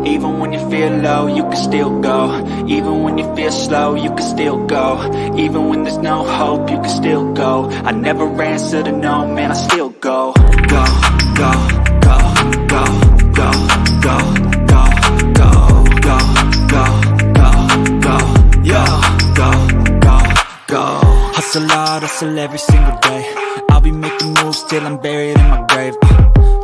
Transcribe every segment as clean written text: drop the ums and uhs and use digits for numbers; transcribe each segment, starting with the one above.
Even when you feel low, you can still go. Even when you feel slow, you can still go. Even when there's no hope, you can still go. I never answer to no, man, I still go. Go, go, go, go, go, go, go, go, go, go, go, go, yo, go, go, go. Hustle hard, hustle every single day. I'll be making moves till I'm buried in my grave.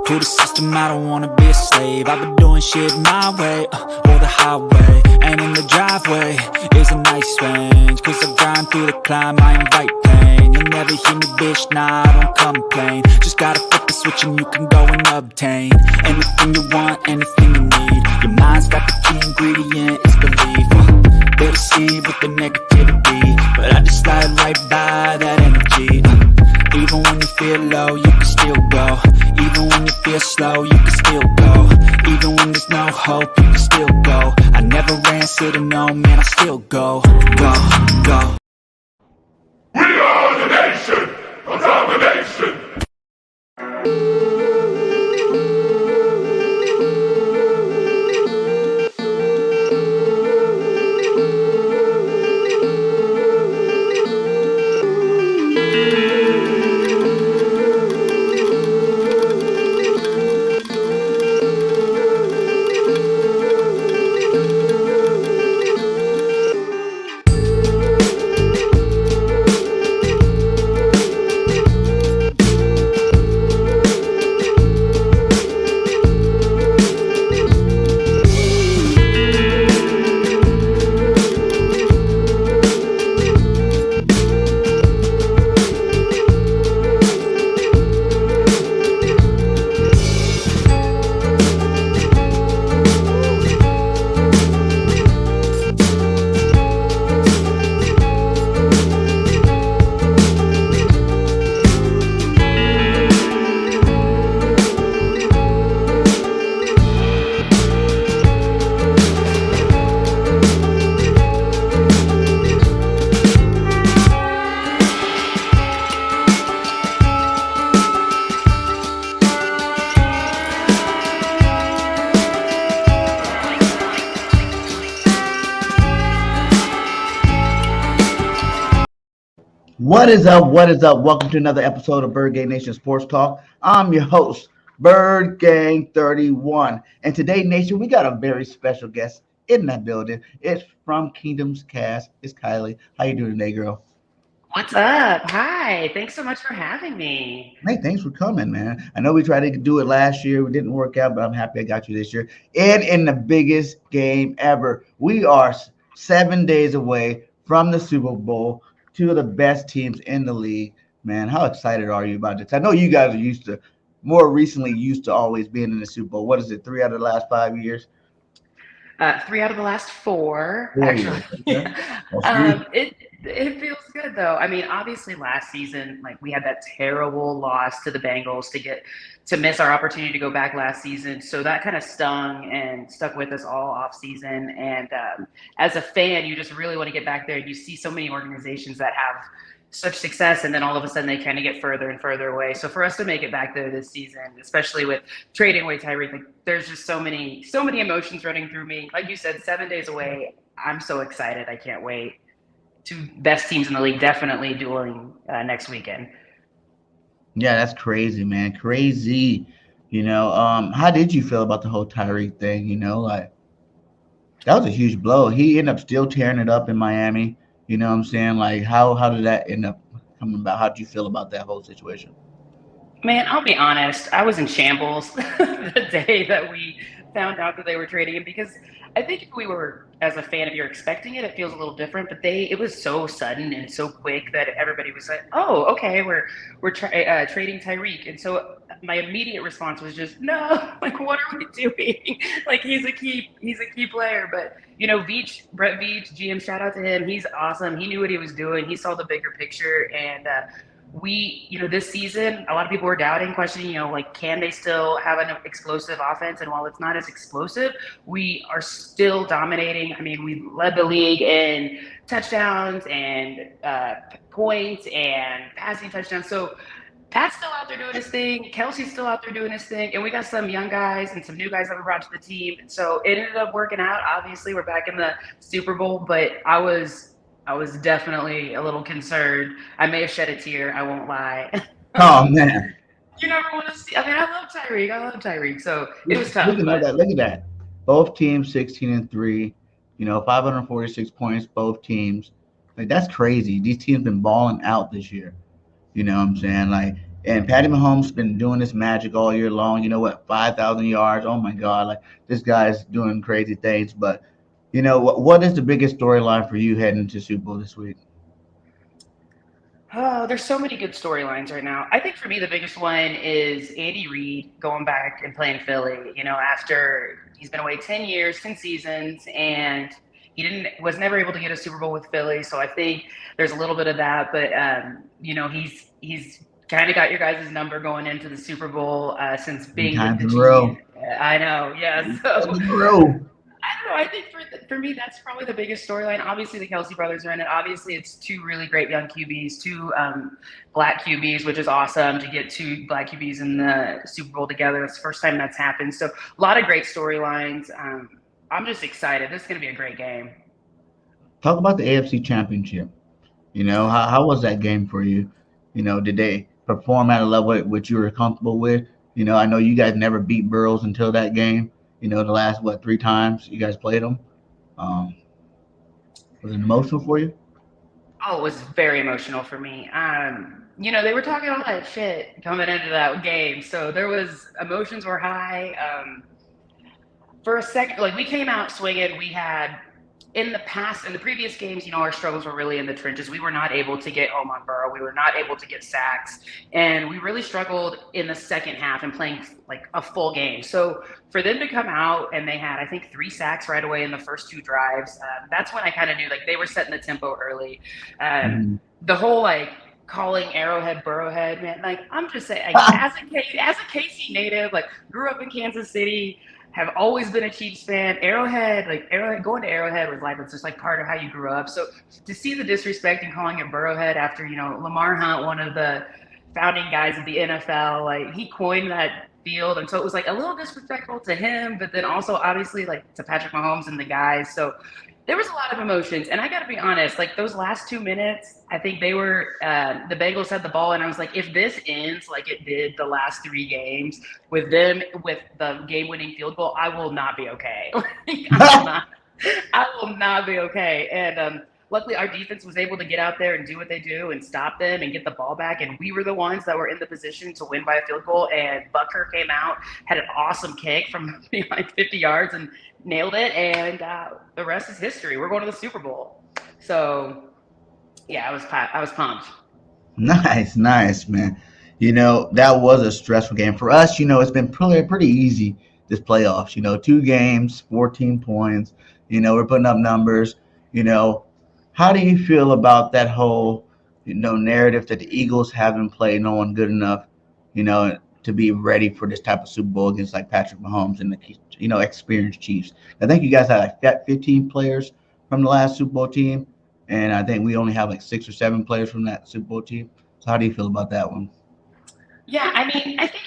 To the system, I don't wanna be a slave. I've been doing shit my way, or the highway. And in the driveway is a nice range. Cause I grind through the climb, I invite pain. You'll never hear me, bitch, nah, I don't complain. Just gotta flip the switch and you can go and obtain anything you want, anything you need. Your mind's got the key ingredient, it's belief. They deceive with the negativity, but I just slide right by that energy. Even when you feel low, you can still go. Even when you feel slow, you can still go. Even when there's no hope, you can still go. I never answer to no, man, I still go. Go, go. We are the nation of domination. What is up? What is up? Welcome to another episode of Bird Gang Nation Sports Talk. I'm your host, Bird Gang 31. And today, Nation, we got a very special guest in that building. It's from Kingdom's Cast. It's Kylie. How you doing today, girl? What's up? Hi. Thanks so much for having me. Hey, thanks for coming, man. I know we tried to do it last year. We didn't work out, but I'm happy I got you this year. And in the biggest game ever, we are 7 days away from the Super Bowl. Two of the best teams in the league, man. How excited are you about this? I know you guys are more recently used to always being in the Super Bowl. What is it, 3 out of the last 5 years? 3 out of the last 4, 4 actually. years. Okay. It feels good though. I mean, obviously last season, like we had that terrible loss to the Bengals to miss our opportunity to go back last season. So that kind of stung and stuck with us all off season. And as a fan, you just really want to get back there. And you see so many organizations that have such success, and then all of a sudden they kind of get further and further away. So for us to make it back there this season, especially with trading away Tyreek, like, there's just so many emotions running through me. Like you said, 7 days away. I'm so excited. I can't wait. Two best teams in the league definitely dueling next weekend. Yeah, that's crazy, man. Crazy. How did you feel about the whole Tyreek thing? Like that was a huge blow. He ended up still tearing it up in Miami. You know what I'm saying? Like how did that end up coming about? How did you feel about that whole situation? Man, I'll be honest. I was in shambles the day that we found out that they were trading him, because I think if we were, as a fan, if you're expecting it, it feels a little different. But it was so sudden and so quick that everybody was like, "Oh, okay, we're trading Tyreek." And so my immediate response was just, "No, like, what are we doing? Like, he's a key player." But Brett Veach, GM, shout out to him. He's awesome. He knew what he was doing. He saw the bigger picture, and this season, a lot of people were doubting, questioning, like, can they still have an explosive offense? And while it's not as explosive, we are still dominating. I mean, we led the league in touchdowns and points and passing touchdowns. So Pat's still out there doing his thing. Kelsey's still out there doing his thing. And we got some young guys and some new guys that we brought to the team. And so it ended up working out. Obviously, we're back in the Super Bowl, but I was definitely a little concerned. I may have shed a tear, I won't lie. Oh man, You never want to see. I mean, I love Tyreek. I love Tyreek. So it was tough, looking at but that, look at that. Both teams 16-3. 546 points. Both teams. Like that's crazy. These teams been balling out this year. You know what I'm saying? Like, and Patty Mahomes been doing this magic all year long. You know what? 5,000 yards. Oh my God! Like this guy's doing crazy things. But what is the biggest storyline for you heading into Super Bowl this week? oh, there's so many good storylines right now. I think for me, the biggest one is Andy Reid going back and playing Philly. After he's been away 10 years, 10 seasons, and he didn't was never able to get a Super Bowl with Philly. So I think there's a little bit of that. But he's kind of got your guys' number going into the Super Bowl since Three being with times the in a row. Chiefs. I know, yeah. Times So in a row. I don't know. I think for me, that's probably the biggest storyline. Obviously, the Kelsey brothers are in it. Obviously, it's two really great young QBs, two black QBs, which is awesome to get two black QBs in the Super Bowl together. It's the first time that's happened. So a lot of great storylines. I'm just excited. This is going to be a great game. Talk about the AFC Championship. How was that game for you? Did they perform at a level which you were comfortable with? I know you guys never beat Burrows until that game. The last three times you guys played them. Um, was it emotional for you? Oh, it was very emotional for me. They were talking all that shit coming into that game, so there was emotions were high. For a second, like we came out swinging. We had in the previous games, our struggles were really in the trenches. We were not able to get home on Burrow. We were not able to get sacks, and we really struggled in the second half and playing like a full game. So for them to come out and they had, I think, 3 sacks right away in the first 2 drives, that's when I kind of knew like they were setting the tempo early. Mhm. The whole like calling Arrowhead Burrowhead, man. Like I'm just saying, like, as a KC native, like grew up in Kansas City, have always been a Chiefs fan. Arrowhead, going to Arrowhead was like it's just like part of how you grew up. So to see the disrespect and calling it Burrowhead after Lamar Hunt, one of the founding guys of the NFL, like he coined that field, and so it was like a little disrespectful to him, but then also obviously like to Patrick Mahomes and the guys. So there was a lot of emotions, and I got to be honest. Like those last 2 minutes, I think they were the Bengals had the ball, and I was like, if this ends like it did the last 3 games with them with the game-winning field goal, I will not be okay. I will not be okay. And luckily, our defense was able to get out there and do what they do and stop them and get the ball back. And we were the ones that were in the position to win by a field goal. And Bucker came out, had an awesome kick from behind 50 yards and nailed it. And the rest is history. We're going to the Super Bowl. So, yeah, I was pumped. Nice, nice, man. That was a stressful game for us. It's been pretty easy this playoffs. 2 games, 14 points. We're putting up numbers. You know, how do you feel about that whole narrative that the Eagles haven't played no one good enough, to be ready for this type of Super Bowl against like Patrick Mahomes and the experienced Chiefs? I think you guys had like 15 players from the last Super Bowl team, and I think we only have like 6 or 7 players from that Super Bowl team. So how do you feel about that one? Yeah, I mean, I think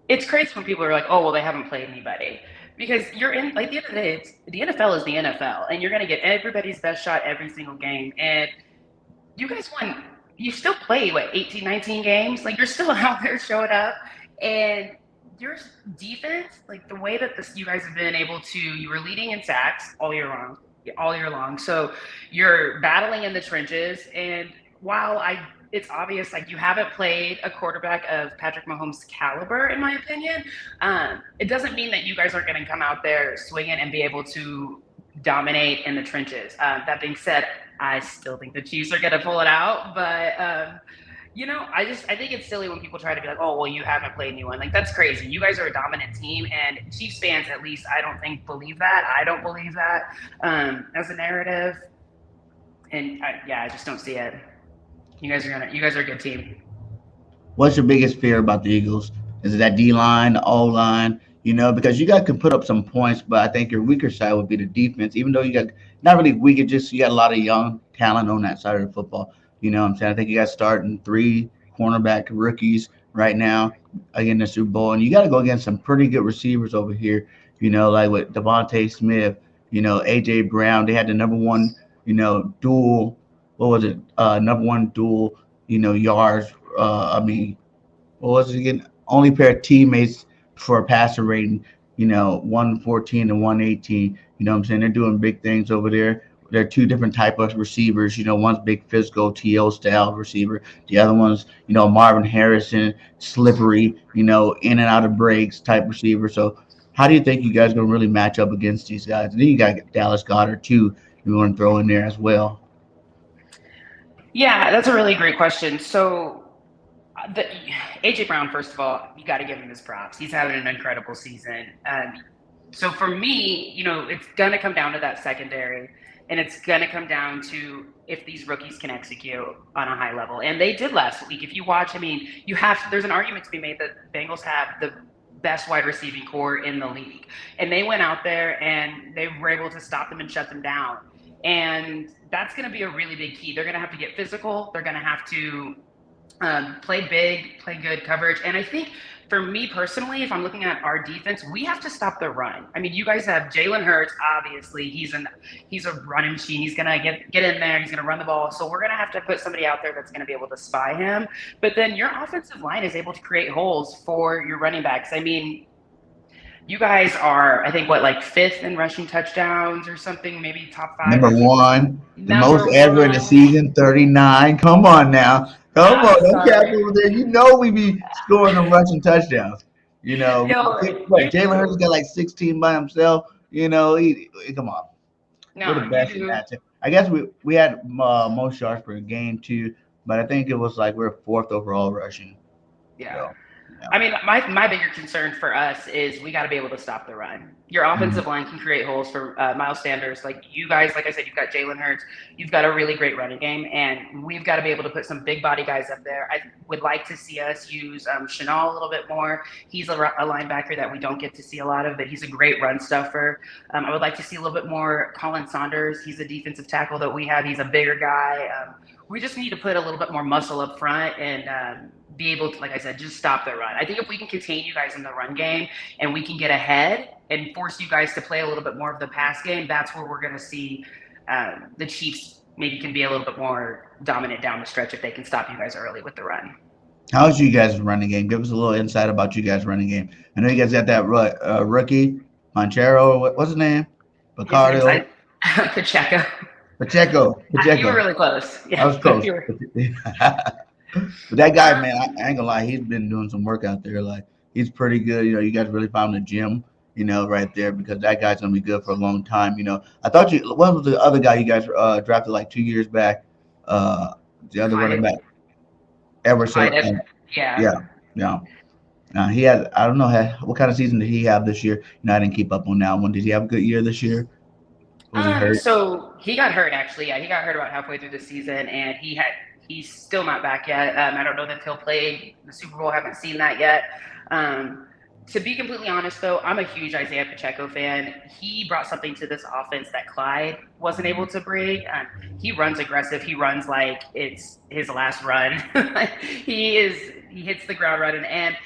it's crazy when people are like, "Oh, well, they haven't played anybody," because you're in like at the end of the day, the NFL is the NFL, and you're gonna get everybody's best shot every single game. And you guys won. You still play what 18, 19 games. Like you're still out there showing up, and your defense, like the way that you guys have been able to, you were leading in sacks all year long. So you're battling in the trenches, and while it's obvious like you haven't played a quarterback of Patrick Mahomes' caliber, in my opinion. It doesn't mean that you guys aren't going to come out there swinging and be able to dominate in the trenches. That being said, I still think the Chiefs are going to pull it out, but I think it's silly when people try to be like, oh, well, you haven't played anyone. Like that's crazy. You guys are a dominant team, and Chiefs fans, at least, I don't think believe that. I don't believe that as a narrative, and I just don't see it. You guys are a good team. What's your biggest fear about the Eagles? Is it that D line, the O line? Because you guys can put up some points, but I think your weaker side would be the defense. Even though you got not really weak, it just you got a lot of young talent on that side of the football. You know what I'm saying? I think you guys starting 3 cornerback rookies. right now in the Super Bowl, and you got to go against some pretty good receivers over here. Like with Devontae Smith, AJ Brown. They had the number one, dual. What was it? Number one dual, yards. I mean, what was it again? Only pair of teammates for a passer rating, 114 and 118. You know what I'm saying? They're doing big things over there. They're two different type of receivers. One's big physical TO style receiver. The other one's, Marvin Harrison, slippery, in and out of breaks type receiver. So how do you think you guys are gonna really match up against these guys? And then you got Dallas Goddard too. You want to throw in there as well. Yeah, that's a really great question. So, the AJ Brown, first of all, you got to give him his props. He's having an incredible season. So for me, it's gonna come down to that secondary, and it's gonna come down to if these rookies can execute on a high level, and they did last week. If you watch, I mean, there's an argument to be made that the Bengals have the best wide receiving core in the league, and they went out there and they were able to stop them and shut them down. And that's going to be a really big key. They're going to have to get physical. They're going to have to play big, play good coverage. And I think for me personally, if I'm looking at our defense, we have to stop the run. I mean, you guys have Jalen Hurts. Obviously, he's a running machine. He's gonna get in there. He's gonna run the ball. So we're gonna have to put somebody out there that's gonna be able to spy him. But then your offensive line is able to create holes for your running backs. I mean, you guys are, I think, like fifth in rushing touchdowns or something, maybe top five. Number one, the Number most ever in the one. season, 39. Come on now. Come I'm on. Don't sorry. cap over there. We be scoring them rushing touchdowns. Yo, Jalen Hurts got like 16 by himself. Come on. We're the no, best you in do. that. I guess we had most yards per game too, but I think it was like we're fourth overall rushing. Yeah. So, yeah. I mean, my bigger concern for us is we got to be able to stop the run. Your offensive Mhm. line can create holes for Miles Sanders. Like you guys, like I said, you've got Jalen Hurts. You've got a really great running game, and we've got to be able to put some big body guys up there. I would like to see us use Chanel a little bit more. He's a linebacker that we don't get to see a lot of, but he's a great run stuffer. I would like to see a little bit more Colin Saunders. He's a defensive tackle that we have. He's a bigger guy. We just need to put a little bit more muscle up front and be able to, like I said, just stop the run. I think if we can contain you guys in the run game and we can get ahead and force you guys to play a little bit more of the pass game, that's where we're going to see the Chiefs maybe can be a little bit more dominant down the stretch if they can stop you guys early with the run. How's you guys' running game? Give us a little insight about you guys' running game. I know you guys got that rookie, Monchero. What's his name? His Picardo. name's Pacheco. Pacheco. You were really close. Yeah, I was close. you were. But that guy, man, I ain't gonna lie, he's been doing some work out there. Like he's pretty good. You guys really found the gym, right there because that guy's gonna be good for a long time. I thought what was the other guy you guys drafted like 2 years back? The other running back, ever so. Yeah. Yeah. He had, I don't know, what kind of season did he have this year? I didn't keep up on that one. Did he have a good year this year? Was he hurt? So he got hurt actually. Yeah, he got hurt about halfway through the season, and he's still not back yet. I don't know if he'll play the Super Bowl. Haven't seen that yet. To be completely honest, though, I'm a huge Isaiah Pacheco fan. He brought something to this offense that Clyde wasn't able to bring. He runs aggressive. He runs like it's his last run. He hits the ground running. And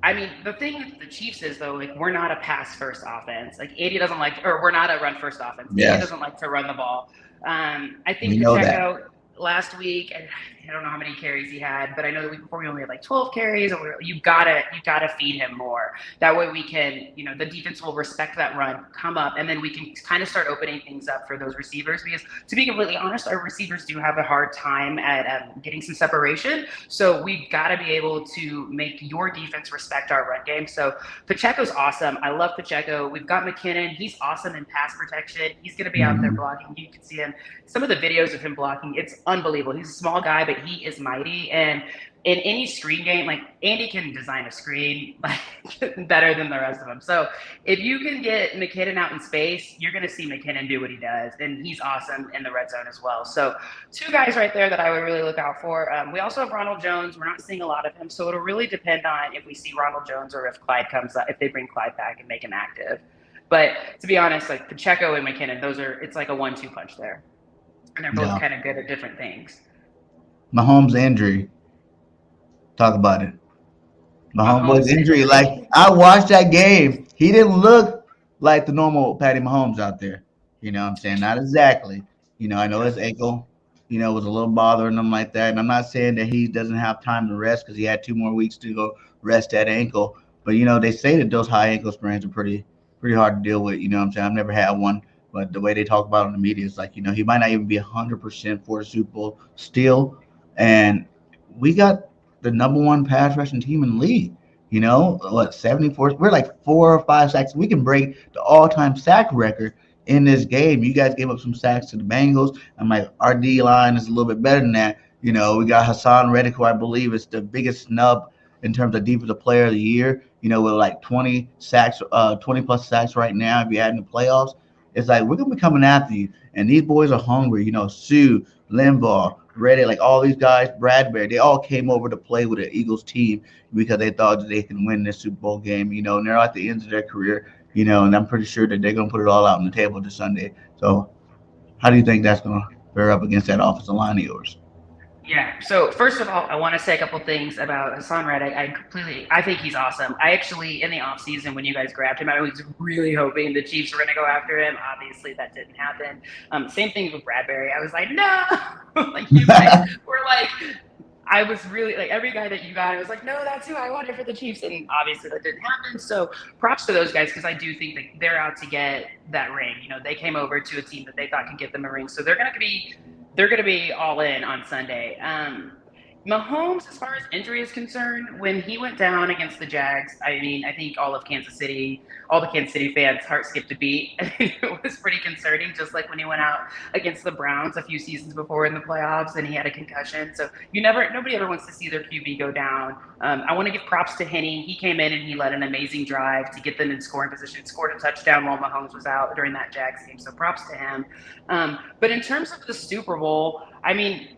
I mean, the thing with the Chiefs is though, like we're not a pass first offense. Like Andy doesn't like, or we're not a run first offense. Yes. Andy doesn't like to run the ball. I think We know Pacheco last week, and I don't know how many carries he had, but I know the week before we only had like 12 carries. You gotta feed him more. That way we can, the defense will respect that run, come up, and then we can kind of start opening things up for those receivers. Because to be completely honest, our receivers do have a hard time at getting some separation. So we've got to be able to make your defense respect our run game. So Pacheco's awesome. I love Pacheco. We've got McKinnon. He's awesome in pass protection. He's going to be out there blocking. You can see him. Some of the videos of him blocking, it's unbelievable. He's a small guy, but he is mighty. And in any screen game, like Andy can design a screen like better than the rest of them. So if you can get McKinnon out in space, you're going to see McKinnon do what he does. And he's awesome in the red zone as well. So two guys right there that I would really look out for. We also have Ronald Jones. We're not seeing a lot of him. So it'll really depend on if we see Ronald Jones or if Clyde comes up, if they bring Clyde back and make him active. But to be honest, like Pacheco and McKinnon, it's like a 1-2 punch there. And they're both kind of good at different things. Mahomes injury. Talk about it. My homeboy's Mahomes injury. Like injury. I watched that game. He didn't look like the normal Patty Mahomes out there. You know what I'm saying? Not exactly. I know his ankle, was a little bothering him like that. And I'm not saying that he doesn't have time to rest because he had 2 more weeks to go rest that ankle. But they say that those high ankle sprains are pretty hard to deal with. You know what I'm saying? I've never had one, but the way they talk about it in the media is like, he might not even be 100% for the Super Bowl still. And we got the number one pass rushing team in the league. 74? We're like 4 or 5 sacks. We can break the all-time sack record in this game. You guys gave up some sacks to the Bengals. I'm like, our D line is a little bit better than that. We got Hassan Reddick, who I believe is the biggest snub in terms of defensive player of the year. With like 20 sacks, 20 plus sacks right now. If you add in the playoffs, it's like we're gonna be coming after you. And these boys are hungry. Sue, Limbaugh, Reddick, like all these guys, Bradbury, they all came over to play with the Eagles team because they thought that they can win this Super Bowl game. And they're at the end of their career. And I'm pretty sure that they're gonna put it all out on the table this Sunday. So, how do you think that's gonna fare up against that offensive line of yours? Yeah. So first of all, I want to say a couple things about Hassan Reddick. I think he's awesome. I actually, in the offseason, when you guys grabbed him, I was really hoping the Chiefs were going to go after him. Obviously, that didn't happen. Same thing with Bradbury. I was like, no, like you guys were like, I was really like every guy that you got. I was like, no, that's who I wanted for the Chiefs, and obviously that didn't happen. So props to those guys because I do think that they're out to get that ring. They came over to a team that they thought could get them a ring, so they're going to be all in on Sunday. Mahomes, as far as injury is concerned, when he went down against the Jags, I mean, I think all the Kansas City fans' heart skipped a beat. It was pretty concerning, just like when he went out against the Browns a few seasons before in the playoffs and he had a concussion. So nobody ever wants to see their QB go down. I want to give props to Henne. He came in and he led an amazing drive to get them in scoring position, scored a touchdown while Mahomes was out during that Jags game. So props to him. But in terms of the Super Bowl, I mean,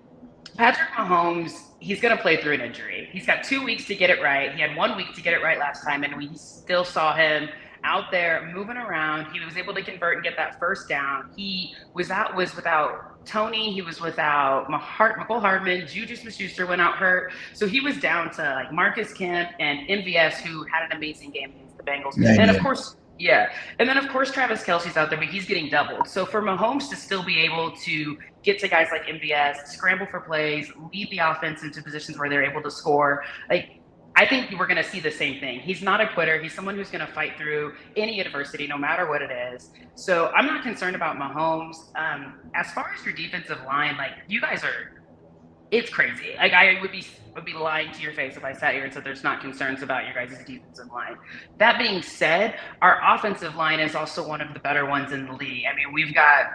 Patrick Mahomes, he's going to play through an injury. He's got 2 weeks to get it right. He had 1 week to get it right last time, and we still saw him out there moving around. He was able to convert and get that first down. He was without Tony. He was without McCole Hardman. Juju Smith-Schuster went out hurt. So he was down to like Marcus Kemp and MVS, who had an amazing game against the Bengals. Yeah, and yeah. of course, yeah. And then, of course, Travis Kelsey's out there, but he's getting doubled. So for Mahomes to still be able to get to guys like MVS, scramble for plays, lead the offense into positions where they're able to score, like I think we're going to see the same thing. He's not a quitter. He's someone who's going to fight through any adversity, no matter what it is. So I'm not concerned about Mahomes. As far as your defensive line, like you guys are – it's crazy. Like I would be lying to your face if I sat here and said there's not concerns about your guys' defensive line. That being said, our offensive line is also one of the better ones in the league. I mean, we've got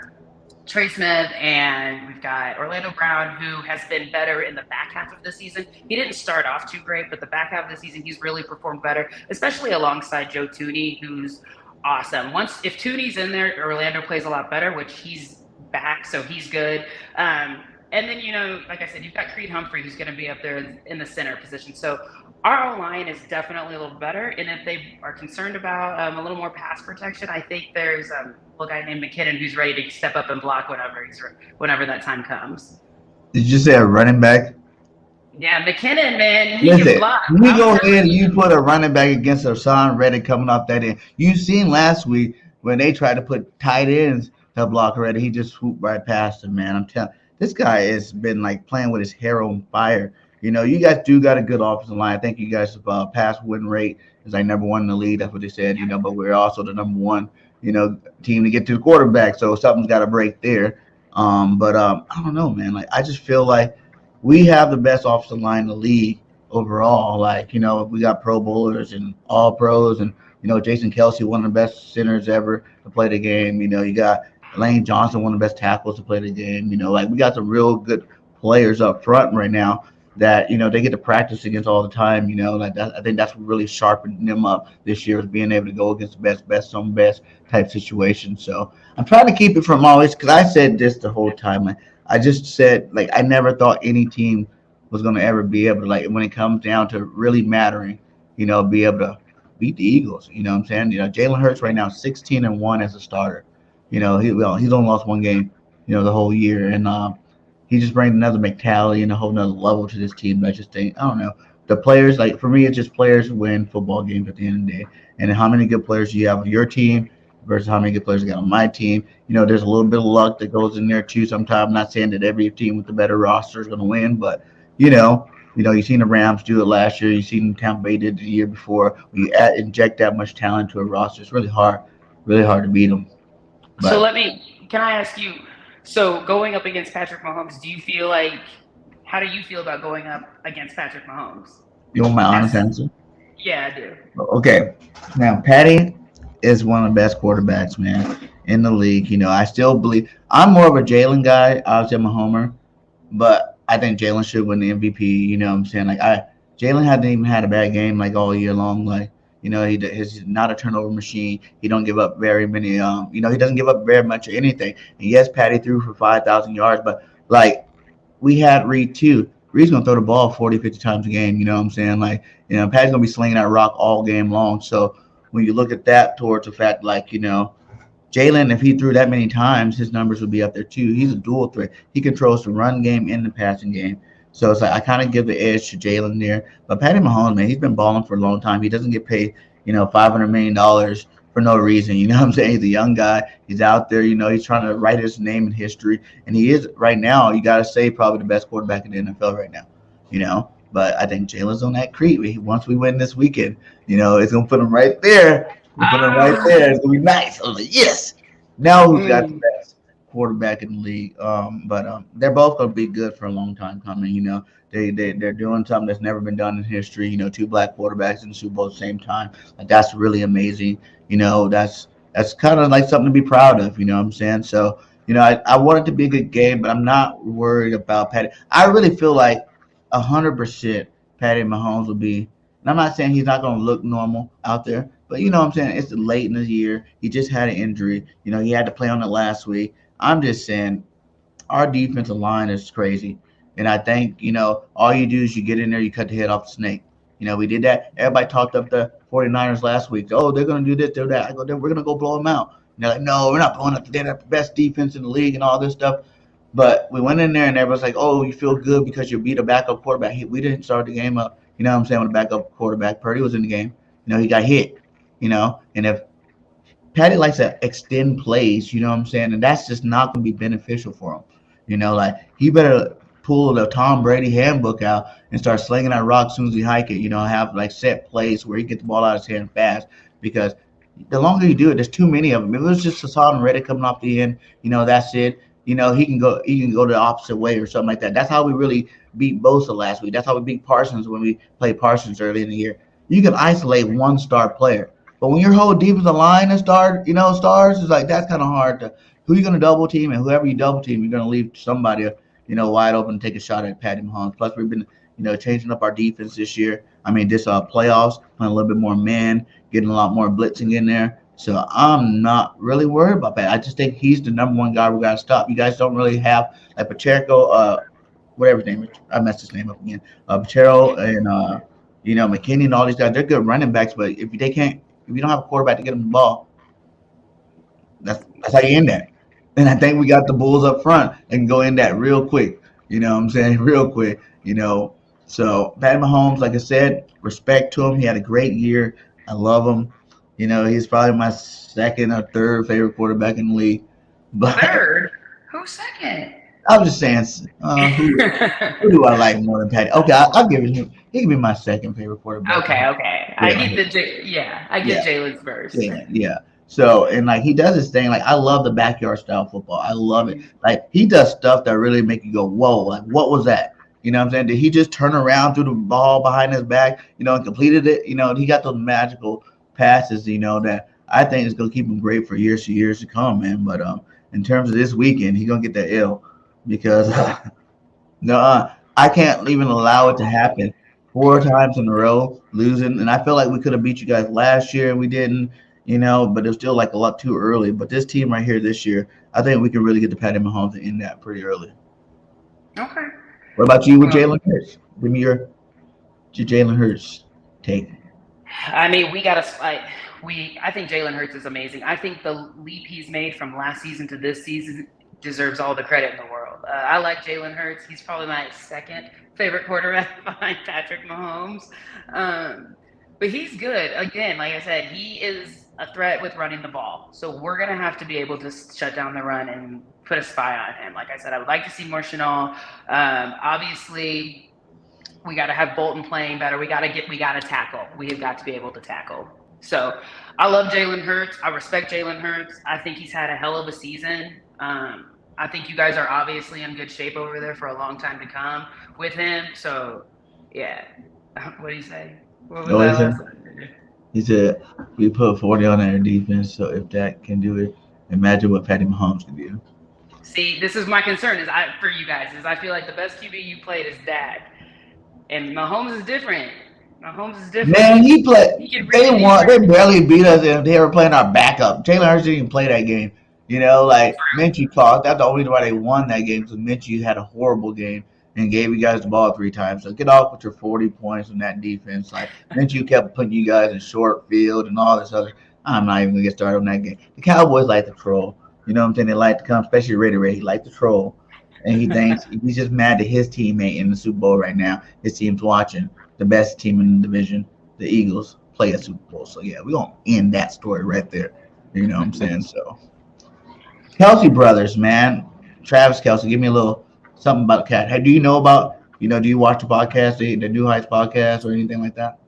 Trey Smith and we've got Orlando Brown, who has been better in the back half of the season. He didn't start off too great, but the back half of the season, he's really performed better, especially alongside Joe Thuney, who's awesome. If Thuney's in there, Orlando plays a lot better, which he's back, so he's good. And then, like I said, you've got Creed Humphrey, who's going to be up there in the center position. So our O-line is definitely a little better. And if they are concerned about a little more pass protection, I think there's a little guy named McKinnon who's ready to step up and block whenever that time comes. Did you say a running back? Yeah, McKinnon, man, he can block. We go ahead and you put a running back against Hassan Reddick coming off that end. You seen last week when they tried to put tight ends to block Reddick, he just swooped right past him, man. I'm telling you. This guy has been like playing with his hair on fire. You guys do got a good offensive line. I think you guys' pass win rate is like number one in the league. That's what they said, but we're also the number one, team to get to the quarterback. So something's got to break there. But I don't know, man. Like I just feel like we have the best offensive line in the league overall. Like, we got Pro Bowlers and All Pros and, Jason Kelsey, one of the best centers ever to play the game. You got Lane Johnson, one of the best tackles to play the game. Like we got some real good players up front right now that, they get to practice against all the time. Like that, I think that's what really sharpened them up this year is being able to go against the best on best type situation. So I'm trying to keep it from always, because I said this the whole time. I just said, like, I never thought any team was going to ever be able to, like, when it comes down to really mattering, be able to beat the Eagles. You know what I'm saying? Jalen Hurts right now 16-1 as a starter. He's only lost one game, the whole year. And he just brings another mentality and a whole nother level to this team. I just think, I don't know. the players, like for me, it's just players win football games at the end of the day. And how many good players do you have on your team versus how many good players you got on my team? There's a little bit of luck that goes in there too. Sometimes I'm not saying that every team with the better roster is going to win, but you know, you've seen the Rams do it last year. You've seen Tampa Bay did it the year before. When you inject that much talent to a roster, it's really hard to beat them. So But can I ask you, so going up against Patrick Mahomes, how do you feel about going up against Patrick Mahomes? you want my honest That's, answer? yeah, I do. Okay. Now, Patty is one of the best quarterbacks, man, in the league. I still believe I'm more of a Jalen guy. Obviously, I'm a homer, but I think Jalen should win the MVP. You know what I'm saying? Jalen hasn't even had a bad game like all year long. Like, he's not a turnover machine. He don't give up very many. He doesn't give up very much of anything. And yes, Patty threw for 5,000 yards, but like we had Reed too. Reed's gonna throw the ball 40, 50 times a game. You know what I'm saying? Like, Patty's gonna be slinging that rock all game long. So when you look at that towards the fact, like, Jalen, if he threw that many times, his numbers would be up there too. He's a dual threat. He controls the run game and the passing game. So it's like I kind of give the edge to Jalen there. But Patty Mahomes, man, he's been balling for a long time. He doesn't get paid, $500 million for no reason. You know what I'm saying? He's a young guy. He's out there. He's trying to write his name in history, and he is right now. You got to say probably the best quarterback in the NFL right now. But I think Jalen's on that creep. Once we win this weekend, it's gonna put him right there. We'll put him right there. It's gonna be nice. I was like, yes. Now who's got the best quarterback in the league? But they're both gonna be good for a long time coming. They're doing something that's never been done in history. Two black quarterbacks in the Super Bowl at the same time. Like that's really amazing. That's kind of like something to be proud of. You know what I'm saying? So I want it to be a good game, but I'm not worried about Patty. I really feel like 100% Patty Mahomes will be. And I'm not saying he's not going to look normal out there, but you know what I'm saying? It's late in the year. He just had an injury. He had to play on it last week. I'm just saying our defensive line is crazy. And I think, all you do is you get in there, you cut the head off the snake. We did that. Everybody talked up the 49ers last week. Oh, they're going to do this, do that. I go, then we're going to go blow them out. And they're like, no, we're not blowing up. They're the best defense in the league and all this stuff. But we went in there and everyone's like, oh, you feel good because you beat a backup quarterback. We didn't start the game up, you know what I'm saying, with a backup quarterback. Purdy was in the game. He got hit, and if Patty likes to extend plays, you know what I'm saying, and that's just not going to be beneficial for him. Like he better pull the Tom Brady handbook out and start slinging that rock as soon as he hike it, have like set plays where he get the ball out of his hand fast because the longer you do it, there's too many of them. If it was just Hassan Reddick coming off the end, that's it. He can go the opposite way or something like that. That's how we really beat Bosa last week. That's how we beat Parsons when we played Parsons early in the year. You can isolate one star player, but when your whole defensive line is stars, it's like that's kind of hard to. Who you going to double team, and whoever you double team, you're going to leave somebody, wide open and take a shot at Patty Mahomes. Plus, we've been, changing up our defense this year. I mean, this playoffs, playing a little bit more man, getting a lot more blitzing in there. So I'm not really worried about that. I just think he's the number one guy we got to stop. You guys don't really have like Pacheco, whatever his name is. I messed his name up again. Pacheco and McKinney and all these guys. They're good running backs, but if you don't have a quarterback to get them the ball, that's how you end that. And I think we got the Bulls up front and go in that real quick. You know what I'm saying? Real quick. So Patty Mahomes, like I said, respect to him. He had a great year. I love him. He's probably my second or third favorite quarterback in the league. But Third? Who's second? I was just saying, who do I like more than Patty? Okay, I'll give it him. He can be my second favorite quarterback. Okay. I get Jalen's first. Yeah. So, and like he does his thing. Like I love the backyard style football. I love it. Like he does stuff that really make you go, whoa, like what was that? You know what I'm saying? Did he just turn around, threw the ball behind his back, and completed it? He got those magical passes, that I think is going to keep him great for years to come, man. But in terms of this weekend, he's going to get that L because no, I can't even allow it to happen 4 times in a row, losing. And I feel like we could have beat you guys last year and we didn't, but it was still like a lot too early. But this team right here this year, I think we can really get the Patty Mahomes in that pretty early. Okay. What about you with Jalen Hurts? Give me your Jalen Hurts take. I mean, I think Jalen Hurts is amazing. I think the leap he's made from last season to this season deserves all the credit in the world. I like Jalen Hurts. He's probably my second favorite quarterback behind Patrick Mahomes. But he's good. Again, like I said, he is a threat with running the ball. So we're going to have to be able to shut down the run and put a spy on him. Like I said, I would like to see more Chenault. Obviously, we got to have Bolton playing better. We got to tackle. We have got to be able to tackle. So I love Jalen Hurts. I respect Jalen Hurts. I think he's had a hell of a season. I think you guys are obviously in good shape over there for a long time to come with him. So, yeah. What do you say? What was that last time? He said, we put 40 on our defense, so if that can do it, imagine what Patty Mahomes can do. See, this is my concern for you guys is I feel like the best QB you played is Dak. And Mahomes is different. Man, he played. They barely beat us if they were playing our backup. Jalen Hurts didn't even play that game. You know, like Minshew called. That's the only reason why they won that game because Minshew had a horrible game and gave you guys the ball 3 times. So get off with your 40 points on that defense. Like Minshew kept putting you guys in short field and all this other. I'm not even gonna get started on that game. The Cowboys like to troll. You know what I'm saying? They like to come, especially Ray. He like to troll, and he thinks he's just mad that his team ain't in the Super Bowl right now. His team's watching the best team in the division, the Eagles, play a Super Bowl. So yeah, we're gonna end that story right there. You know what I'm saying? So Kelsey brothers, man. Travis Kelsey, give me a little something about Cat. Hey, do you know about, do you watch the podcast, the New Heights podcast or anything like that?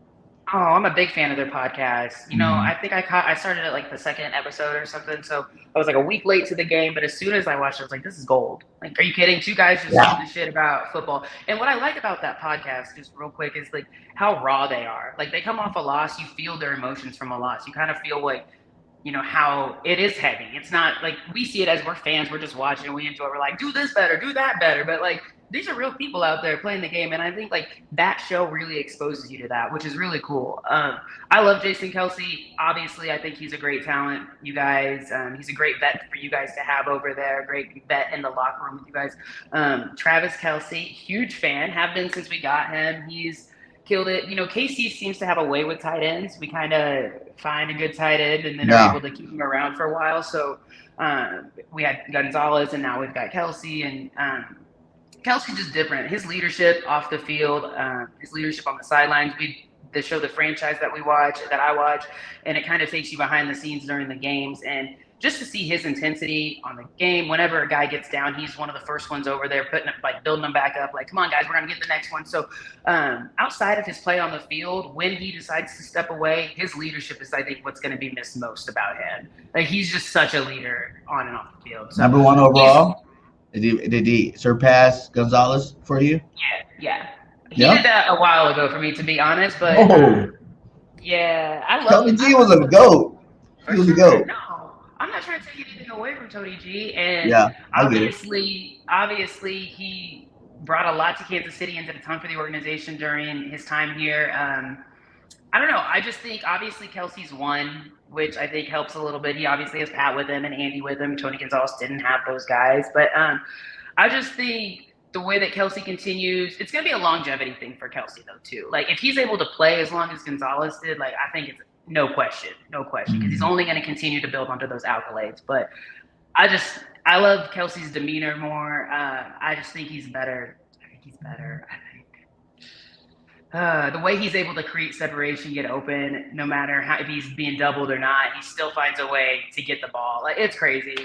Oh, I'm a big fan of their podcast. I think I started at like the second episode or something. So I was like a week late to the game, but as soon as I watched it, I was like, this is gold. Like, are you kidding? 2 guys just talking shit about football. And what I like about that podcast, just real quick, is like how raw they are. Like they come off a loss, you feel their emotions from a loss. You kind of feel like, how it is heavy. It's not like we see it as we're fans, we're just watching, we enjoy, we're like, do this better, do that better. But like, these are real people out there playing the game. And I think like that show really exposes you to that, which is really cool. I love Jason Kelsey. Obviously, I think he's a great talent, you guys. He's a great vet for you guys to have over there. Great vet in the locker room with you guys. Travis Kelsey, huge fan, have been since we got him. He's killed it. KC seems to have a way with tight ends. We kind of find a good tight end and then are able to keep him around for a while. So we had Gonzalez and now we've got Kelsey. And Kelsey's just different. His leadership off the field, his leadership on the sidelines. The show, The Franchise that I watch, and it kind of takes you behind the scenes during the games. And just to see his intensity on the game, whenever a guy gets down, he's one of the first ones over there building them back up. Like, come on, guys, we're going to get the next one. So outside of his play on the field, when he decides to step away, his leadership is, I think, what's going to be missed most about him. Like, he's just such a leader on and off the field. So, number 1 overall? Did he surpass Gonzalez for you? Yeah. He did that a while ago for me, to be honest. But, yeah, I love Tony G was a GOAT. He was a GOAT. No, I'm not trying to take anything away from Tony G. And obviously, he brought a lot to Kansas City and did a ton for the organization during his time here. I don't know. I just think, obviously, Kelsey's won, which I think helps a little bit. He obviously has Pat with him and Andy with him. Tony Gonzalez didn't have those guys. But I just think the way that Kelsey continues, it's going to be a longevity thing for Kelsey, though, too. Like, if he's able to play as long as Gonzalez did, like, I think it's no question, because he's only going to continue to build onto those accolades. But I love Kelsey's demeanor more. I just think he's better. The way he's able to create separation, get open, no matter if he's being doubled or not, he still finds a way to get the ball. Like, it's crazy.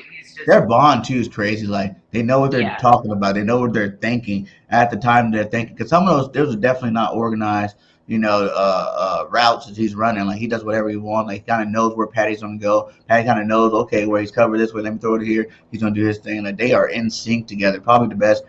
Their bond too is crazy. Like, they know what they're talking about. They know what they're thinking at the time they're thinking. Because some of those are definitely not organized, routes that he's running. Like, he does whatever he wants. Like, he kind of knows where Patty's gonna go. Patty kind of knows, okay, where he's covered this way, let me throw it here. He's gonna do his thing. Like, they are in sync together. Probably the best,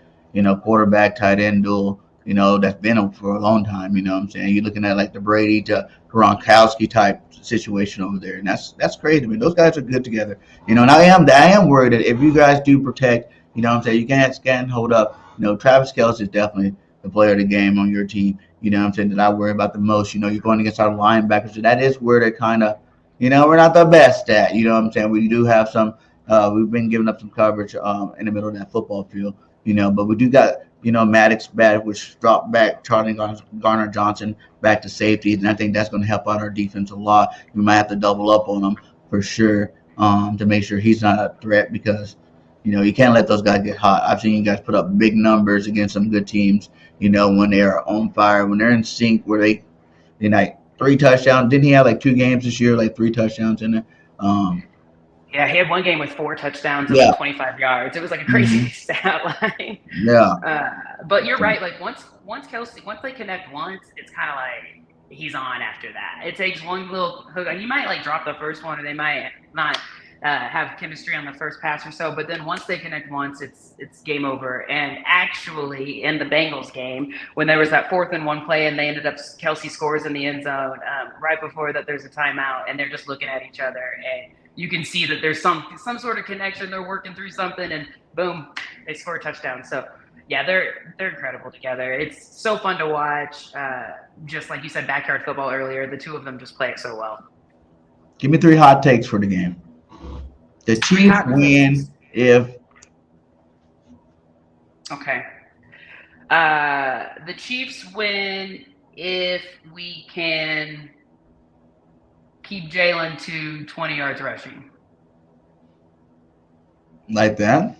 quarterback tight end duel, that's been for a long time. You know what I'm saying? You're looking at like the Brady to Gronkowski type situation over there, and that's crazy. I mean, those guys are good together. And I am worried that if you guys do protect, you can't hold up. Travis Kelsey is definitely the player of the game on your team. That I worry about the most. You're going against our linebackers, so that is where they're kind of, we're not the best at. We do have some. We've been giving up some coverage in the middle of that football field. But we do got. Maddox back, which dropped back, Charlie Garner Johnson back to safety, and I think that's going to help out our defense a lot. We might have to double up on him for sure to make sure he's not a threat because, You can't let those guys get hot. I've seen you guys put up big numbers against some good teams. When they are on fire, when they're in sync, where they like 3 touchdowns. Didn't he have like 2 games this year, like 3 touchdowns in it? Um, Yeah, he had one game with 4 touchdowns and yeah, like 25 yards. It was like a crazy hmm stat line. yeah. But you're right. Like once Kelsey, once they connect once, it's kind of like he's on after that. It takes one little hook. He might like drop the first one, or they might not have chemistry on the first pass or so. But then once they connect once, it's game over. And actually, in the Bengals game, when there was that 4th-and-1 play, and they ended up Kelsey scores in the end zone right before that, there's a timeout, and they're just looking at each other, and you can see that there's some sort of connection. They're working through something, and boom, they score a touchdown. So yeah, they're incredible together. It's so fun to watch. Just like you said, backyard football earlier. The two of them just play it so well. Give me 3 hot takes for the game. The Chiefs win if Okay. The Chiefs win if we can keep Jalen to 20 yards rushing. like that.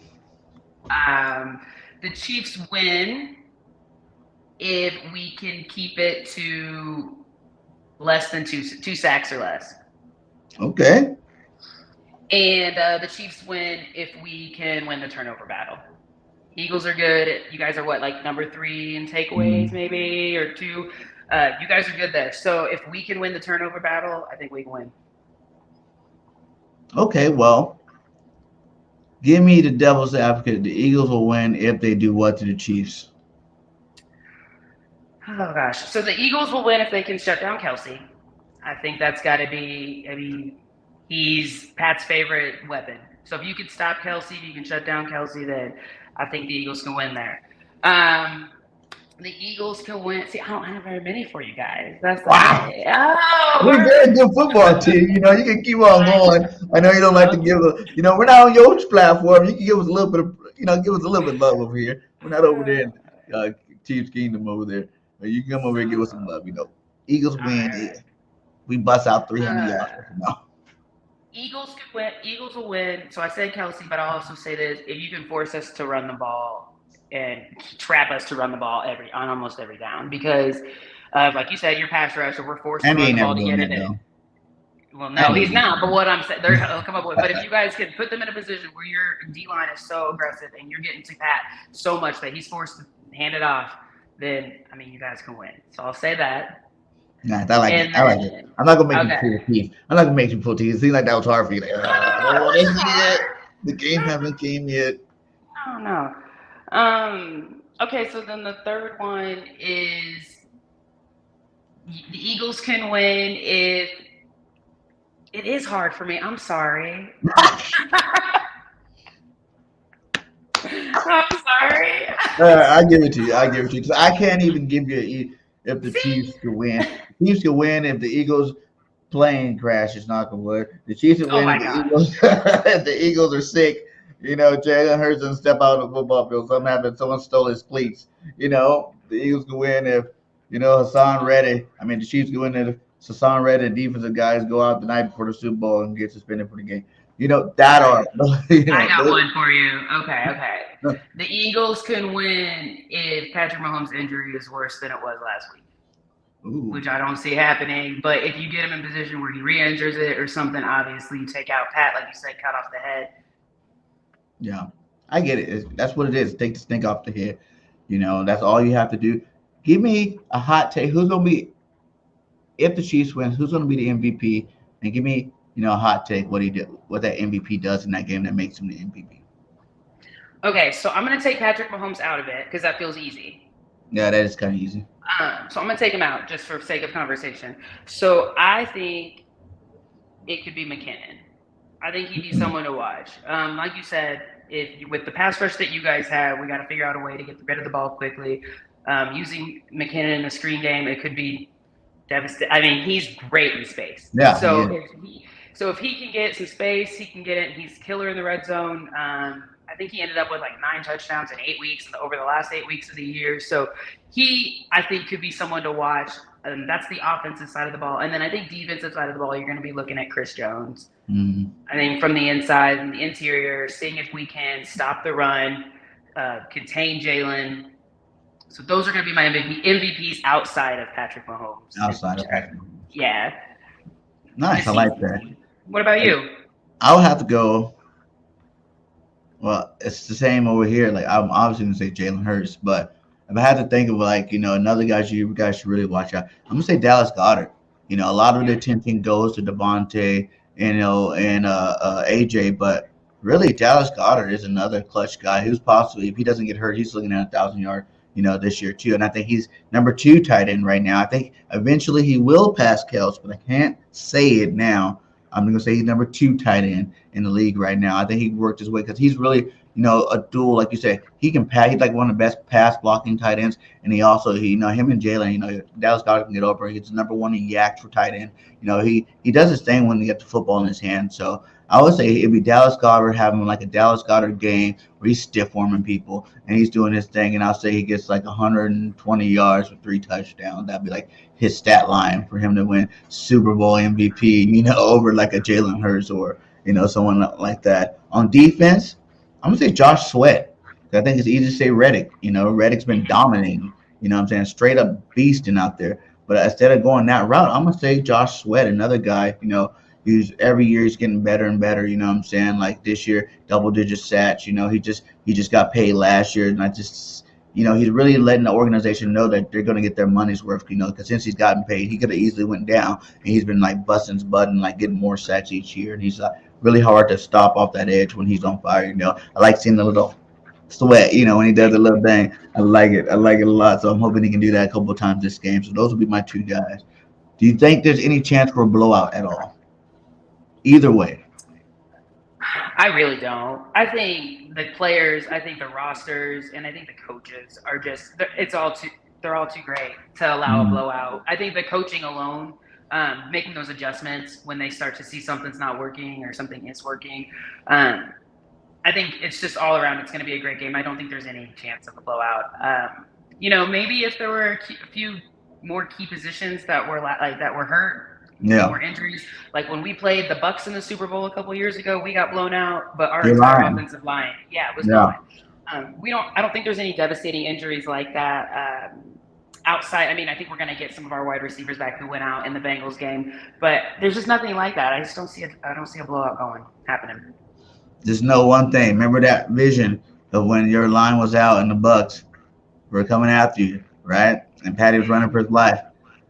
The Chiefs win if we can keep it to less than two sacks or less. Okay. And the Chiefs win if we can win the turnover battle. Eagles are good. You guys are what, like number 3 in takeaways, maybe, or 2? You guys are good there. So if we can win the turnover battle, I think we can win. Okay, well, give me the devil's advocate. The Eagles will win if they do what to the Chiefs? Oh, gosh. So the Eagles will win if they can shut down Kelsey. I think that's got to be, he's Pat's favorite weapon. So if you can stop Kelsey, you can shut down Kelsey, then I think the Eagles can win there. The Eagles can win. See, I don't have very many for you guys. That's Wow. Oh, We're a very good football team. You can keep on going. I know you don't like to give us, we're not on your platform. You can give us a little bit of, give us a little bit of love over here. We're not over there in Chiefs Kingdom over there. You can come over here and give us some love. Eagles win. Right. We bust out 300 yards. No. Eagles could win. Eagles will win. So I said Kelsey, but I'll also say this: if you can force us to run the ball and trap us to run the ball on almost every down, because like you said, your pass rusher, we're forced to run the ball to get it in. Well, no, he's not. But what I'm saying, they'll come up with. But if you guys can put them in a position where your D line is so aggressive and you're getting to Pat so much that he's forced to hand it off, then you guys can win. So I'll say that. Nah, I like it. I like it. I'm not gonna make you pull teeth. I'm not gonna make you pull teeth. It seems like that was hard for you. The game haven't came yet. Oh no. Okay, so then the third one is the Eagles can win if it is hard for me. I'm sorry. I'm sorry. I give it to you. Because I can't even give you if the Chiefs can win. The Chiefs can win if the Eagles plane crashes, knock on wood. The Chiefs can win if the Eagles are sick. Jalen Hurts doesn't step out of the football field. Something happened. Someone stole his cleats. The Eagles can win if, Hassan Reddick. The Chiefs can win if Hassan Reddick, defensive guys, go out the night before the Super Bowl and get suspended for the game. That are. I got one for you. Okay. The Eagles can win if Patrick Mahomes' injury is worse than it was last week. Ooh. Which I don't see happening. But if you get him in position where he re-injures it or something, obviously you take out Pat, like you said, cut off the head. Yeah, I get it. That's what it is. Take the stink off the head. That's all you have to do. Give me a hot take. Who's going to be, if the Chiefs win, who's going to be the MVP? And give me, a hot take, what that MVP does in that game that makes him the MVP. Okay, so I'm going to take Patrick Mahomes out of it because that feels easy. Yeah, that is kind of easy. So I'm going to take him out just for sake of conversation. So I think it could be McKinnon. I think he'd be someone to watch. Like you said, with the pass rush that you guys have, we got to figure out a way to get rid of the ball quickly. Using McKinnon in the screen game, it could be devastating. He's great in space. Yeah. So if he can get some space, he can get it. He's killer in the red zone. I think he ended up with like 9 touchdowns in 8 weeks over the last 8 weeks of the year. So he, I think, could be someone to watch. That's the offensive side of the ball. And then I think defensive side of the ball, you're going to be looking at Chris Jones. I think from the inside and the interior, seeing if we can stop the run, contain Jalen. So those are going to be my MVPs outside of Patrick Mahomes. Outside of Patrick Mahomes. Yeah. Nice. I like that. What about you? I would have to go. Well, it's the same over here. Like I'm obviously gonna say Jalen Hurts, but if I had to think of like another guy you guys should really watch out, I'm gonna say Dallas Goedert. A lot of the attention goes to Devontae, and AJ, but really Dallas Goedert is another clutch guy who's possibly, if he doesn't get hurt, he's looking at 1,000 yard this year too. And I think he's number 2 tight end right now. I think eventually he will pass Kelsey, but I can't say it now. I'm going to say he's number 2 tight end in the league right now. I think he worked his way because he's really, a dual, like you said. He can pass. He's like one of the best pass blocking tight ends. And he also, him and Jalen, Dallas Goedert can get over. He's number 1 in yaks for tight end. He does his thing when he gets the football in his hand. So I would say it'd be Dallas Goedert having like a Dallas Goedert game where he's stiff arming people and he's doing his thing. And I'll say he gets like 120 yards with 3 touchdowns. That'd be like his stat line for him to win Super Bowl MVP, over like a Jalen Hurts or, someone like that. On defense, I'm going to say Josh Sweat. I think it's easy to say Reddick. Reddick's been dominating, straight up beasting out there. But instead of going that route, I'm going to say Josh Sweat, another guy, who's every year he's getting better and better, like this year, double-digit sacks, he just got paid last year, and I just, he's really letting the organization know that they're going to get their money's worth, because since he's gotten paid, he could have easily went down, and he's been, like, busting his butt and, like, getting more sacks each year, and he's really hard to stop off that edge when he's on fire, I like seeing the little sweat, when he does a little thing. I like it a lot, so I'm hoping he can do that a couple of times this game. So those will be my 2 guys. Do you think there's any chance for a blowout at all? Either way. I really don't. I think the players, I think the rosters, and I think the coaches are just, they're all too great to allow a blowout. I think the coaching alone, making those adjustments when they start to see something's not working or something is working, I think it's just all around, it's going to be a great game. I don't think there's any chance of a blowout. Maybe if there were a few more key positions that were hurt, more injuries. Like when we played the Bucks in the Super Bowl a couple years ago, we got blown out, but our entire offensive line, was gone. I don't think there's any devastating injuries like that. Outside, I think we're going to get some of our wide receivers back who went out in the Bengals game, but there's just nothing like that. I just don't see a blowout happening. Just know one thing. Remember that vision of when your line was out and the Bucks were coming after you, right? And Patty was running for his life.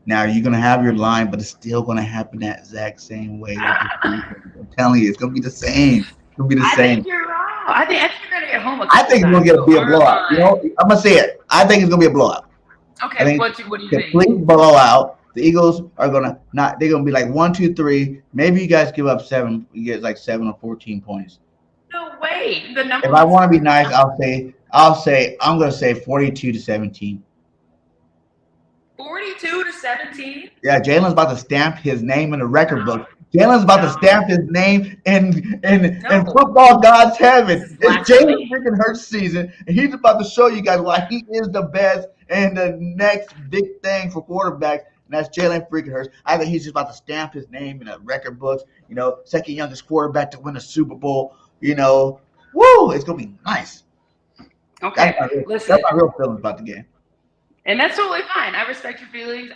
Now you're gonna have your line, but it's still gonna happen that exact same way. I'm telling you, it's gonna be the same. It's gonna be the same. I think you're wrong. I think you're gonna get home. I think it's gonna be a blowout. I'm gonna say it. I think it's gonna be a blowout. Okay, what do you think? Complete blowout. The Eagles are gonna not. They're gonna be like 1, 2, 3. Maybe you guys give up 7. You get like 7 or 14 points. No way. The number. If I want to be nice, I'll say I'm gonna say 42-17. 42-17. Yeah, Jalen's about to stamp his name in the record book. Jalen's about to stamp his name in football God's heaven. It's Jalen freaking Hurts season, and he's about to show you guys why he is the best and the next big thing for quarterbacks, and that's Jalen freaking Hurts. I think he's just about to stamp his name in the record books. Second youngest quarterback to win a Super Bowl. Woo! It's gonna be nice. Okay, that's my real feelings about the game. And that's totally fine. I respect your feelings.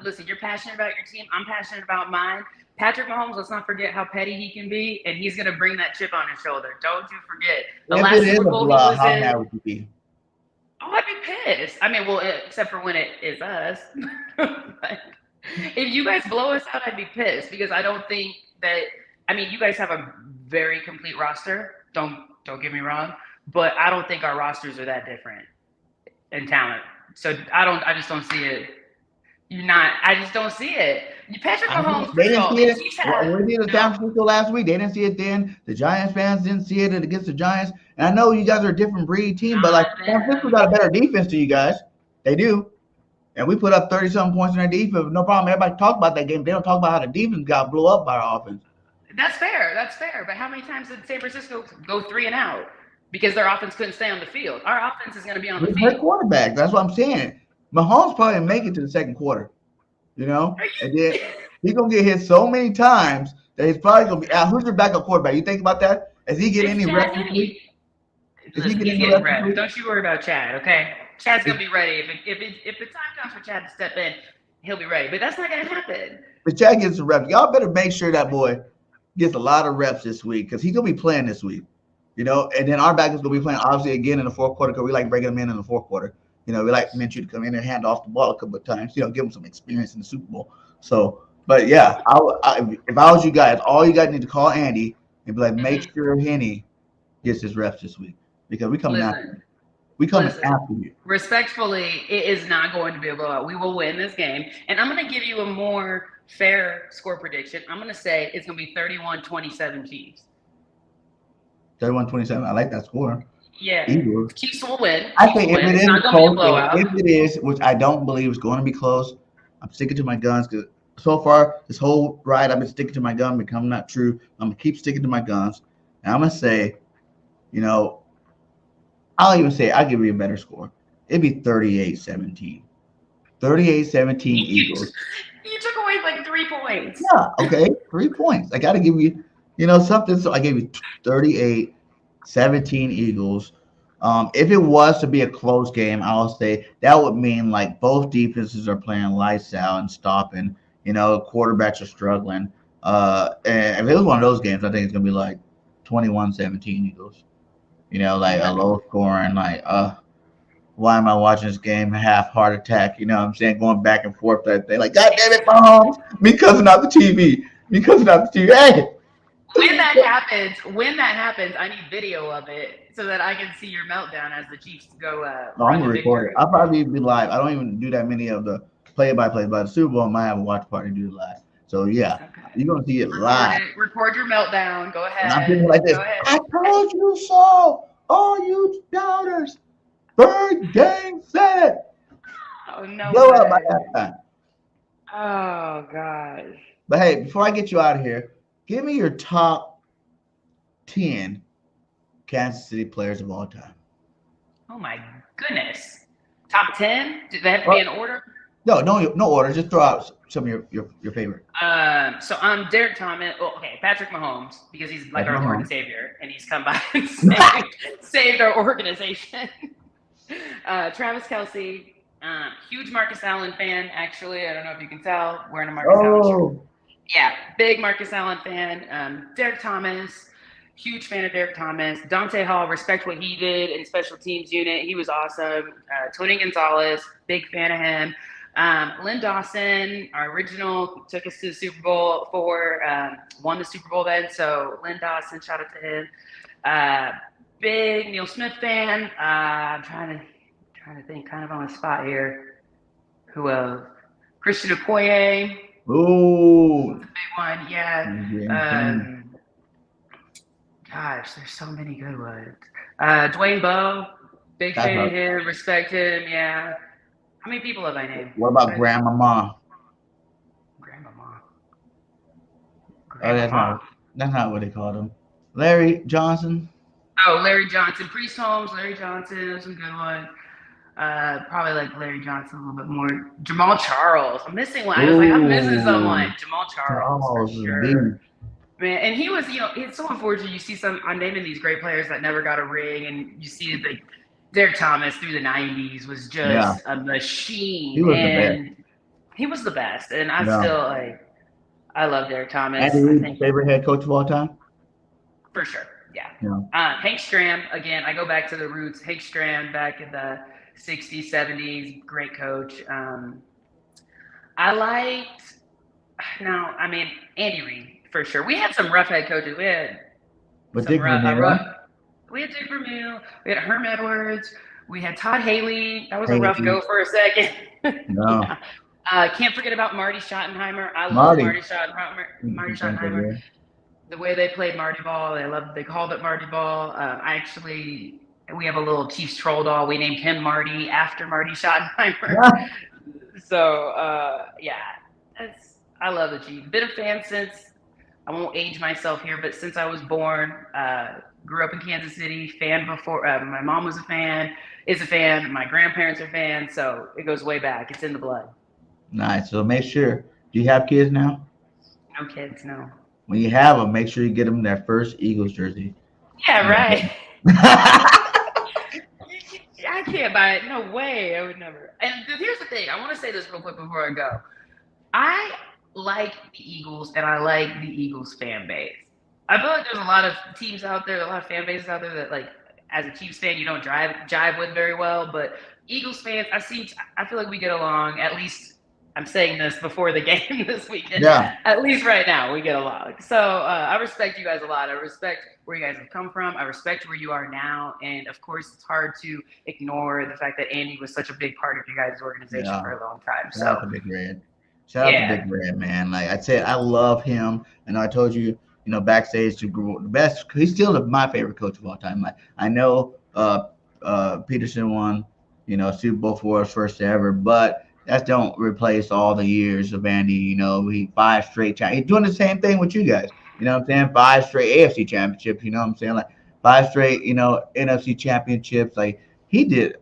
Listen, you're passionate about your team. I'm passionate about mine. Patrick Mahomes, let's not forget how petty he can be, and he's going to bring that chip on his shoulder. Don't you forget. The last Super Bowl he was in. How mad would you be? Oh, I'd be pissed. Except for when it is us. But if you guys blow us out, I'd be pissed because I don't think that – you guys have a very complete roster. Don't get me wrong. But I don't think our rosters are that different in talent. So I just don't see it. I just don't see it. Patrick Mahomes. They didn't see it. We did the San Francisco last week. They didn't see it then. The Giants fans didn't see it against the Giants. And I know you guys are a different breed team, but like San Francisco got a better defense to you guys. They do. And we put up 30-something points in our defense. No problem. Everybody talk about that game. They don't talk about how the defense got blew up by our offense. That's fair. But how many times did San Francisco go 3 and out? Because their offense couldn't stay on the field. Our offense is going to be on the field. Quarterback. That's what I'm saying. Mahomes probably didn't make it to the second quarter. And then he's going to get hit so many times He's probably gonna be. Who's your backup quarterback? You think about that? Is he getting It's any Chad reps this week? Henne. Is he Listen, he's getting any getting reps this reps. week? Don't you worry about Chad, okay? Chad's gonna be ready. If the time comes for Chad to step in, he'll be ready. But that's not gonna happen. But Chad gets some reps. Y'all better make sure that boy gets a lot of reps this week because he's gonna be playing this week. You know, and then our back is gonna be playing obviously again in the fourth quarter because we like breaking them in the fourth quarter. You know, we like Minshew to come in and hand off the ball a couple of times. You know, give him some experience in the Super Bowl. So, but yeah, if I was you guys, all you guys need to call Andy and be like, make sure Henny gets his reps this week because we coming after you. We coming after you. Respectfully, it is not going to be a blowout. We will win this game. And I'm going to give you a more fair score prediction. I'm going to say it's going to be 31-27 Chiefs. 31-27. I like that score. Yeah. Eagles. Chiefs will win. I think if it is close, if it is, which I don't believe is going to be close, I'm sticking to my guns because so far this whole ride I've been sticking to my gun, become not true. I'm going to keep sticking to my guns. And I'm going to say, you know, I'll even say I'll give you a better score. It'd be 38-17. 38-17 Eagles. You took away like 3 points. Yeah, okay. 3 points. I got to give you, you know, something. So I gave you 38-17 Eagles. If it was to be a close game, I'll say that would mean like both defenses are playing lights out and stopping. You know, quarterbacks are struggling. And if it was one of those games, I think it's going to be like 21-17 Eagles. You know, like a low scoring, like, why am I watching this game? Half heart attack, you know what I'm saying? Going back and forth that thing. Like, God damn it, Mahomes. Me cussing out the TV. Hey. When that happens, I need video of it so that I can see your meltdown as the Chiefs go. No, I'm gonna record it. I'll probably be live. I don't even do that many of the play-by-play, but the Super Bowl I might have a watch party do it live. So yeah, you're gonna see it live. Record your meltdown. Go ahead. And I'm feeling like this. I told you so. All you doubters. Third game set. Oh no. Blow up by that time. Oh gosh. But hey, before I get you out of here, give me your top 10 Kansas City players of all time. Oh my goodness. Top 10? Do they have to be in order? No order. Just throw out some of your favorite. So I'm Derek Thomas. Oh, okay, Patrick Mahomes, because he's like our Lord and Savior, and he's come by and saved our organization. Travis Kelsey, huge Marcus Allen fan. Actually, I don't know if you can tell, wearing a Marcus Allen shirt. Yeah, big Marcus Allen fan. Derek Thomas, huge fan of Derek Thomas. Dante Hall, respect what he did in special teams unit. He was awesome. Tony Gonzalez, big fan of him. Lynn Dawson, our original, took us to the Super Bowl won the Super Bowl then. So Lynn Dawson, shout out to him. Big Neil Smith fan. I'm trying to think kind of on the spot here. Who else? Christian Okoye. Ooh. Big one, yeah. Gosh, there's so many good ones. Dwayne Bowe, big fan of him, respect him, yeah. How many people have I named? What about Grandmama? Grandmama. Oh, that's not what they called him. Larry Johnson. Oh, Larry Johnson. Priest Holmes, Larry Johnson, those some good ones. Probably like Larry Johnson a little bit more. Jamal Charles. I'm missing one. I was like, I'm missing someone. Jamal Charles for sure. Man, and he was, it's so unfortunate. You see I'm naming these great players that never got a ring, and you see like Derek Thomas through the 90s was just a machine. He was the best. And I still I love Derek Thomas. And favorite head coach of all time? For sure. Yeah. Hank Stram, again, I go back to the roots. Hank Stram back in the 60s, 70s, great coach. I liked, Andy Reid, for sure. We had some rough head coaches. We had Dick Vermeil. We had Dick Vermeil. We had Herm Edwards. We had Todd Haley. That was a rough go for a second. No. Can't forget about Marty Schottenheimer. I love Marty Schottenheimer. The way they played Marty Ball, they called it Marty Ball. We have a little Chiefs troll doll. We named him Marty after Marty Schottenheimer. Yeah. So, I love the Chiefs. Been a fan since, I won't age myself here, but since I was born, grew up in Kansas City, fan before, my mom was a fan, is a fan, my grandparents are fans, so it goes way back. It's in the blood. Nice. So make sure, do you have kids now? No kids, no. when you have them, make sure you get them their first Eagles jersey. Yeah, You know. right. I can't buy it. No way. I would never. And here's the thing. I want to say this real quick before I go. I like the Eagles and I like the Eagles fan base. I feel like there's a lot of teams out there, a lot of fan bases out there that like as a Chiefs fan you don't jive with very well. But Eagles fans, I feel like we get along. At least I'm saying this before the game this weekend. Yeah. At least right now we get along. So I respect you guys a lot. I respect where you guys have come from. I respect where you are now. And of course, it's hard to ignore the fact that Andy was such a big part of your guys' organization Yeah. for a long time. Shout out So to Big Red. Shout out to yeah. Big Red, man. Like I said, I love him. And I told you, backstage to the best. He's still my favorite coach of all time. I know Peterson won, Super Bowl for us first ever, but that don't replace all the years of Andy. He 5 straight. He's doing the same thing with you guys. You know what I'm saying? 5 straight AFC championships. You know what I'm saying? Like 5 straight, NFC championships. Like he did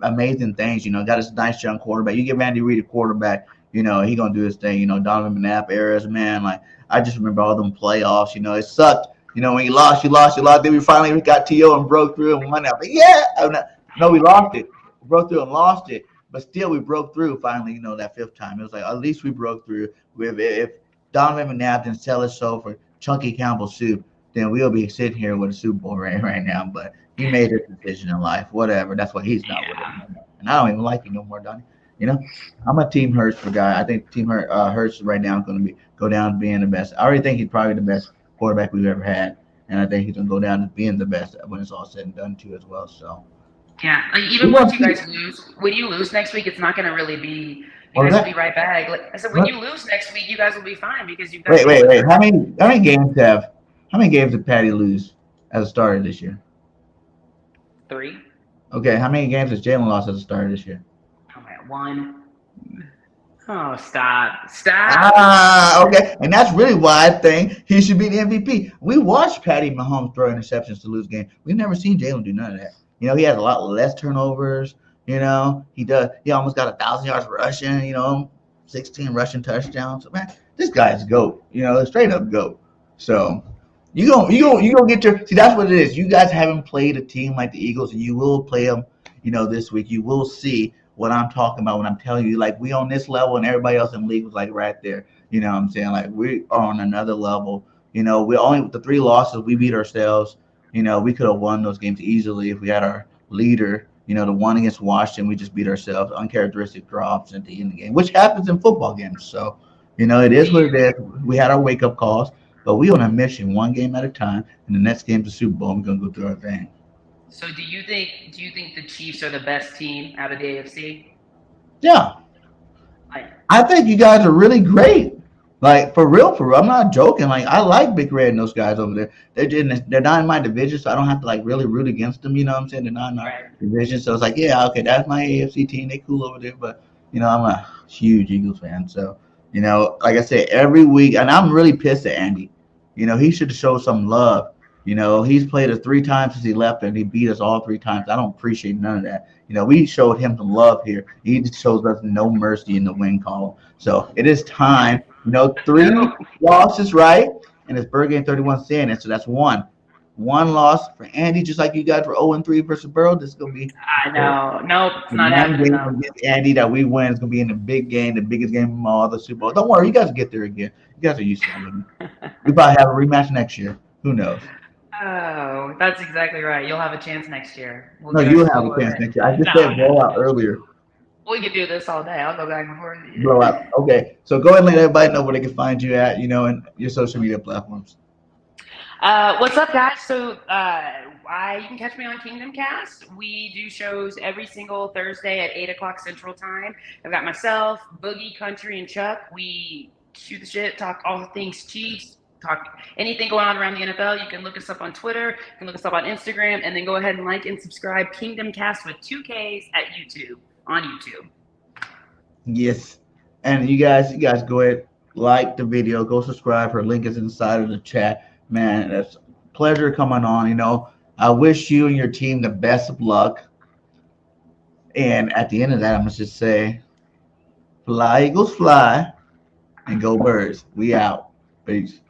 amazing things. Got a nice young quarterback. You give Andy Reid a quarterback, he gonna do his thing. Donovan McNabb eras, man. Like I just remember all them playoffs. It sucked. When you lost, you lost. Then we finally got TO and broke through and won out. But yeah, no, we lost it. We broke through and lost it. But still, we broke through finally. That 5th time. It was like at least we broke through. If Donovan McNabb didn't sell his soul for Chunky Campbell soup, then we'll be sitting here with a Super Bowl right now. But he made his decision in life. Whatever. That's why he's not with it. And I don't even like you no more, Donnie. I'm a Team Hurts for guy. I think Team Hurts right now is going to go down being the best. I already think he's probably the best quarterback we've ever had, and I think he's going to go down as being the best when it's all said and done too as well. So yeah, like even once you guys lose, when you lose next week, it's not going to really be. You guys will be right back. Like I said, when you lose next week, you guys will be fine because you guys. Wait. How many games did Patty lose as a starter this year? 3. Okay, how many games has Jalen lost as a starter this year? Oh man, 1. Oh, stop. Okay. And that's really why I think he should be the MVP. We watched Patty Mahomes throw interceptions to lose games. We've never seen Jalen do none of that. He has a lot less turnovers. He does. He almost got 1,000 yards rushing. 16 rushing touchdowns. So, man, this guy's GOAT. Straight up GOAT. So you gonna get your. See, that's what it is. You guys haven't played a team like the Eagles, and you will play them. This week you will see what I'm talking about when I'm telling you, like, we on this level and everybody else in the league was like right there. You know what I'm saying? Like, we are on another level. We only with the 3 losses, we beat ourselves. We could have won those games easily if we had our leader. The one against Washington, we just beat ourselves. Uncharacteristic drops at the end of the game, which happens in football games. So, it is what it is. We had our wake-up calls, but we on a mission, one game at a time, and the next game's the Super Bowl. We're going to go through our thing. So do you think the Chiefs are the best team out of the AFC? Yeah. I think you guys are really great. Like, for real. I'm not joking. Like, I like Big Red and those guys over there. They're not in my division, so I don't have to, like, really root against them. You know what I'm saying? They're not in our division. So it's like, yeah, okay, that's my AFC team. They cool over there. But, I'm a huge Eagles fan. So, like I said, every week, and I'm really pissed at Andy. He should show some love. He's played us 3 times since he left, and he beat us all 3 times. I don't appreciate none of that. We showed him some love here. He just shows us no mercy in the win column. So it is time. 3 losses, right? And it's Burger and 31 saying it. So that's 1. 1 loss for Andy, just like you guys were 0-3 versus Burrow. This is going to be. I know. Nope, it's not happening. Against Andy that we win is going to be in the big game, the biggest game of all the Super Bowl. Don't worry, you guys will get there again. You guys are used to it. We probably have a rematch next year. Who knows? Oh, that's exactly right. You'll have a chance next year. You'll have a chance next year. I just said blowout earlier. We could do this all day. I'll go back and forth. Blowout. Okay. So go ahead and let everybody know where they can find you at, and your social media platforms. What's up, guys? So you can catch me on Kingdom Cast. We do shows every single Thursday at 8 o'clock Central Time. I've got myself, Boogie, Country, and Chuck. We shoot the shit, talk all the things Chiefs, talk anything going on around the NFL. You can look us up on Twitter. You can look us up on Instagram, and then go ahead and like and subscribe Kingdom Cast with 2 Ks on YouTube. Yes. And you guys go ahead, like the video, go subscribe. Her link is inside of the chat. Man, it's a pleasure coming on. I wish you and your team the best of luck. And at the end of that, I'm going to just say, fly, Eagles, fly, and go Birds. We out. Peace.